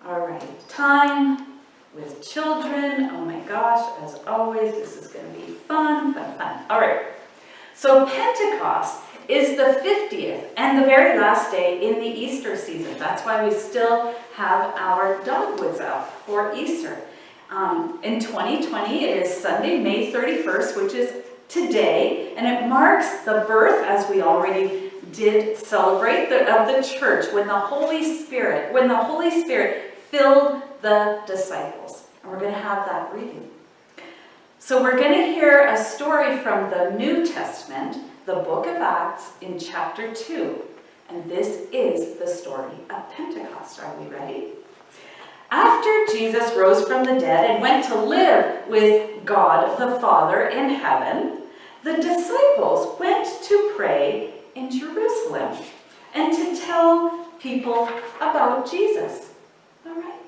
All right, time with children. Oh my gosh, as always, this is going to be fun, fun, fun. All right, so Pentecost is the 50th and the very last day in the Easter season. That's why we still have our dogwoods out for Easter. In 2020, it is Sunday, May 31st, which is today, and it marks the birth, as we already did celebrate, of the church, when the Holy Spirit filled the disciples. And we're going to have that reading. So we're going to hear a story from the New Testament, the book of Acts, in chapter 2. And this is the story of Pentecost. Are we ready? After Jesus rose from the dead and went to live with God the Father in heaven, the disciples went to pray in Jerusalem and to tell people about Jesus. All right?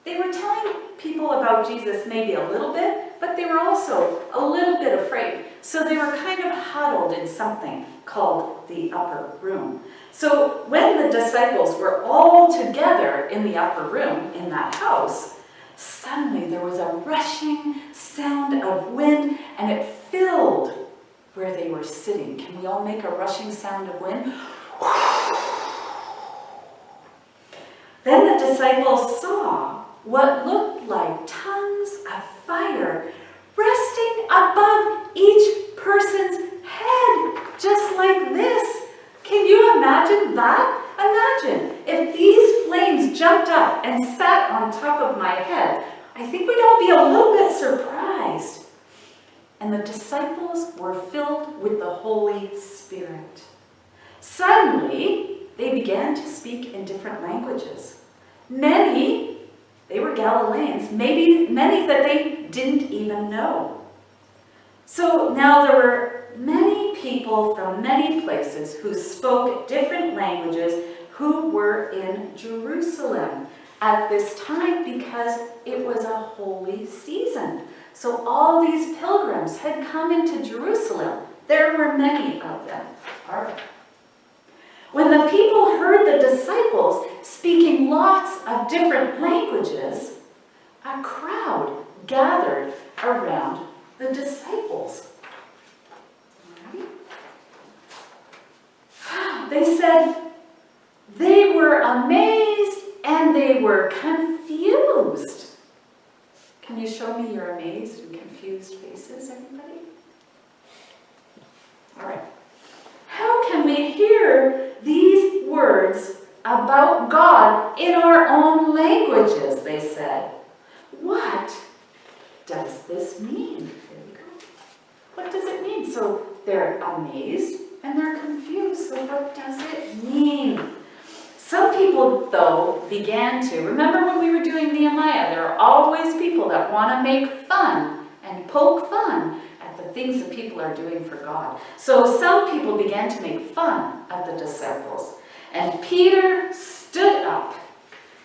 They were telling people about Jesus maybe a little bit, but they were also a little bit afraid. So they were kind of huddled in something called the upper room. So when the disciples were all together in the upper room in that house, suddenly there was a rushing sound of wind, and it filled where they were sitting. Can we all make a rushing sound of wind? Then the disciples saw what looked like tongues of fire resting above each person's head, just like this. Can you imagine that? Imagine if these flames jumped up and sat on top of my head. I think we'd all be a little bit surprised. And the disciples were filled with the Holy Spirit. Suddenly, they began to speak in different languages. Many, they were Galileans, maybe many that they didn't even know. So now there were many people from many places who spoke different languages who were in Jerusalem at this time because it was a holy season. So all these pilgrims had come into Jerusalem. There were many of them. All right. When the people heard the disciples speaking lots of different languages, a crowd gathered around the disciples. They said they were amazed and they were confused. Can you show me your amazed and confused faces, everybody? All right. How can we hear these words about God in our own languages, they said. What does this mean? There we go. What does it mean? So they're amazed and they're confused. So what does it mean? Some people, though, began to. Remember when we were doing Nehemiah, there are always people that want to make fun and poke fun at the things that people are doing for God. So some people began to make fun of the disciples. And Peter stood up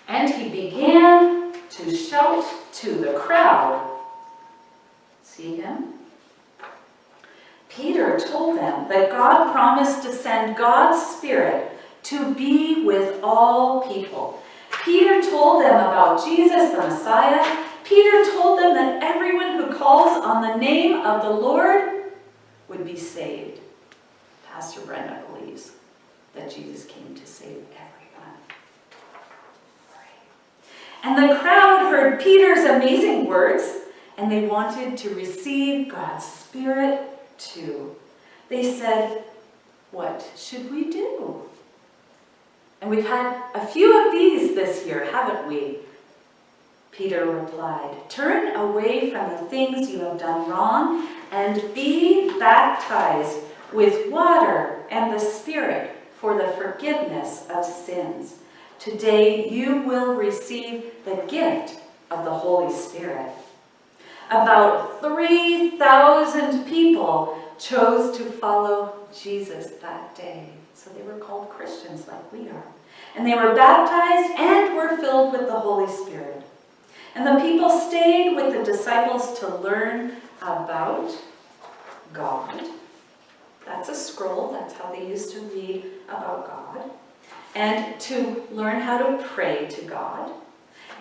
and he began to shout to the crowd. See him? Peter told them that God promised to send God's Spirit to be with all people. Peter told them about Jesus, the Messiah. Peter told them that everyone who calls on the name of the Lord would be saved. Pastor Brenda believes that Jesus came to save everyone. And the crowd heard Peter's amazing words, and they wanted to receive God's Spirit too. They said, "What should we do?" And we've had a few of these this year, haven't we? Peter replied, "Turn away from the things you have done wrong and be baptized with water and the Spirit for the forgiveness of sins. Today you will receive the gift of the Holy Spirit." About 3,000 people chose to follow Jesus that day. So they were called Christians like we are. And they were baptized and were filled with the Holy Spirit. And the people stayed with the disciples to learn about God. That's a scroll. That's how they used to read about God. and to learn how to pray to God,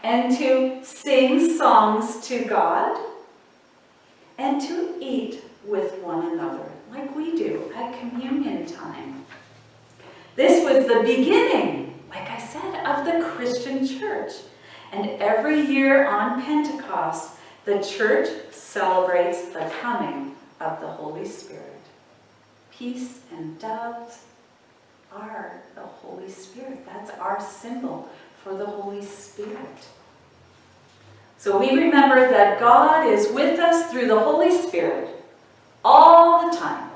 and to sing songs to God, and to eat with one another, like we do at communion time. This was the beginning, like I said, of the Christian church. And every year on Pentecost, the church celebrates the coming of the Holy Spirit. Peace and doves are the Holy Spirit. That's our symbol for the Holy Spirit. So we remember that God is with us through the Holy Spirit all the time.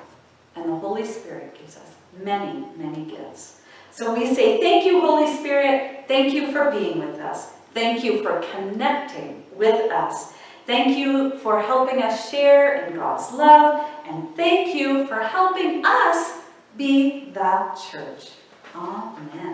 And the Holy Spirit gives us many, many gifts. So we say, thank you, Holy Spirit. Thank you for being with us. Thank you for connecting with us. Thank you for helping us share in God's love. And thank you for helping us be that church. Amen.